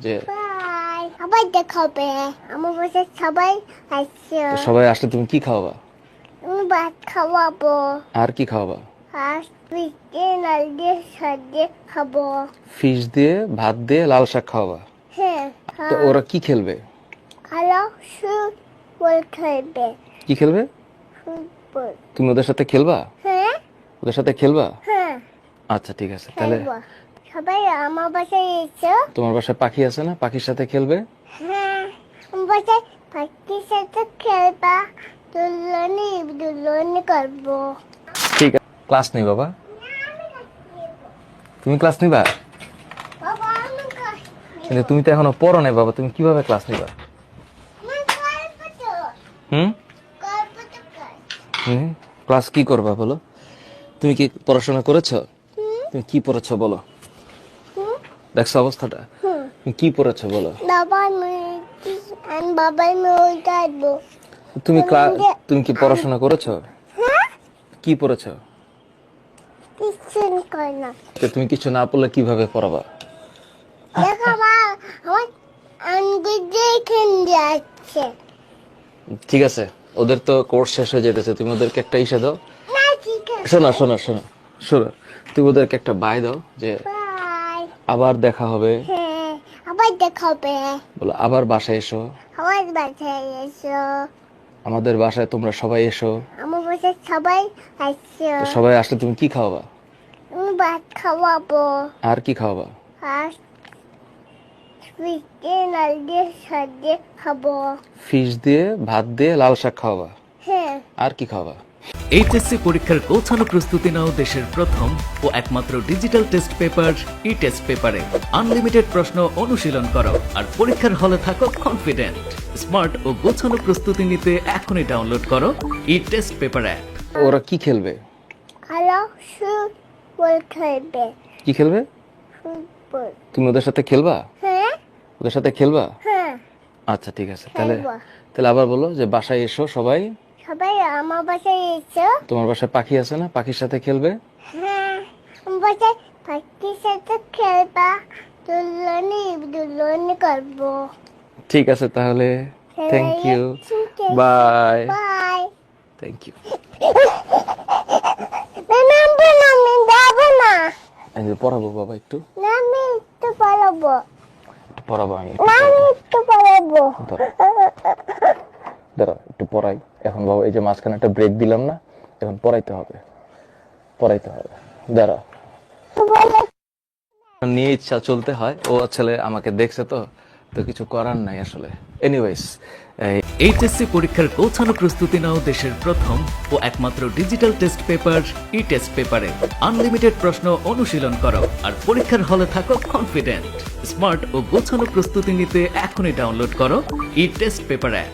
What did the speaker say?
যে বাই, আবার দেখাবে। আমার বাসায় সবাই আসছে। সবাই আসলে তুমি কি খাওয়াবা? আমি ভাত খাওয়াবো আর কি খাওয়াবা? আর পিঠে লাল দিয়ে সাজে খাবো। ফিশ দিয়ে, ভাত দিয়ে, লাল শাক খাওয়াবা। হ্যাঁ, তো ওরা কি খেলবে? ভালো ফুটবল খেলবে। কি খেলবে? ফুটবল। তুমি ওদের সাথে খেলবা? হ্যাঁ, ওদের সাথে খেলবা? হ্যাঁ, আচ্ছা ঠিক আছে, তাহলে খেলবো। সবাই আমার বাসায় এসো। তোমার বাসায় পাখি আছে না? পাখির সাথে খেলবে। হ্যাঁ, আমার বাসায় পাখির সাথে খেলবা। দুলনি দুলনি করবো। ঠিক আছে, ক্লাস নেই বাবা। তুমি ক্লাস নিবা? বাবা, আমি খাই। কিন্তু তুমি তো এখনো পড়ো নাই বাবা, তুমি কিভাবে ক্লাস নিবা? আমার গল্প তো, হুম গল্প তো খাই। হুম ক্লাস কি করবা বলো? তুমি কি পড়াশোনা করেছো? তুমি কি পড়েছো বলো? হুম, দেখছো অবস্থাটা? হুম। তুমি কি পড়েছো বলো? বাবা আমি বাবার মেয়ে যাইবো। তুমি তুমি কি পড়াশোনা করেছো? হ্যাঁ, কি পড়েছো? কিছু কর না। তো তুমি কিছু না পড়লে কিভাবে পড়াবা? দেখো মা, আমার আঙ্গুল দিয়ে এখানে যাচ্ছে। ঠিক আছে, ওদের তো কোর্স শেষ হয়ে যেতেছে, তুমি ওদেরকে একটা ইসে দাও। না, ঠিক আছে। শোনো শোনো শোনো শোনো, তুমি ওদেরকে একটা বাই দাও যে বাই। আবার দেখা হবে। হ্যাঁ, আবার দেখাবে। বলো আবার বাসায় এসো, আমার বাসায় এসো। আমাদের বাসায় তোমরা সবাই এসো। আমার বাসায় সবাই আসছে। তো সবাই আসলে তুমি কি খাওয়াবা? আমি ভাত খাওয়াবো আর কি খাওয়াবা? আর পিঠে লাল দিয়ে সাজে খাবো। ফিশ দিয়ে, ভাত দিয়ে, লাল শাক খাওয়াবা। হ্যাঁ, আর কি খাওয়াবা? এইচএসসি পরীক্ষার গোছানো প্রস্তুতি নাও দেশের প্রথম ও একমাত্র ডিজিটাল টেস্ট পেপার ই টেস্ট পেপারে। আনলিমিটেড প্রশ্ন অনুশীলন করো আর পরীক্ষার হলে থাকো কনফিডেন্ট। স্মার্ট ও গোছানো প্রস্তুতি নিতে এখনই ডাউনলোড করো ই টেস্ট পেপার অ্যাপ। ওরা কি খেলবে? ভালো ফুটবল খেলবে। কি খেলবে? ফুটবল। তুমি ওদের সাথে খেলবা? হ্যাঁ, ওদের সাথে খেলবা? হ্যাঁ, আচ্ছা ঠিক আছে, তাহলে খেলবো। তাহলে আবার বলো যে বাসায় এসো সবাই। সবাই আমার বাসায় এসো। তোমার বাসায় পাখি আছে না? পাখির সাথে খেলবে। হ্যাঁ, আমার বাসায় পাখির সাথে খেলবা। দুলনি দুলনি করবো। ঠিক আছে তাহলে, thank you, bye. Bye. Thank you. নামবে না, আমি যাবো না। এই যে পড়াবো বাবা, একটু না, আমি একটু পড়াবো। একটু পড়াবো আমি। না, আমি একটু পড়াবো। দাঁড়া একটু পড়াই এখন বাবা, এই যে মাঝখানে একটা ব্রেক দিলাম না, এখন পড়াইতে হবে, পড়াইতে হবে। দাঁড়া, নিয়ে ইচ্ছা চলতে হয়। ও ছেলে আমাকে দেখছে তো তো কিছু করার নাই আসলে। এনিওয়েজ, এইচএসসি পরীক্ষার গোছানো প্রস্তুতি নাও দেশের প্রথম ও একমাত্র ডিজিটাল টেস্ট পেপার ই টেস্ট পেপারে। আনলিমিটেড প্রশ্ন অনুশীলন করো আর পরীক্ষার হলে থাকো কনফিডেন্ট। স্মার্ট ও গোছানো প্রস্তুতি নিতে এখনই ডাউনলোড করো ই টেস্ট পেপার অ্যাপ।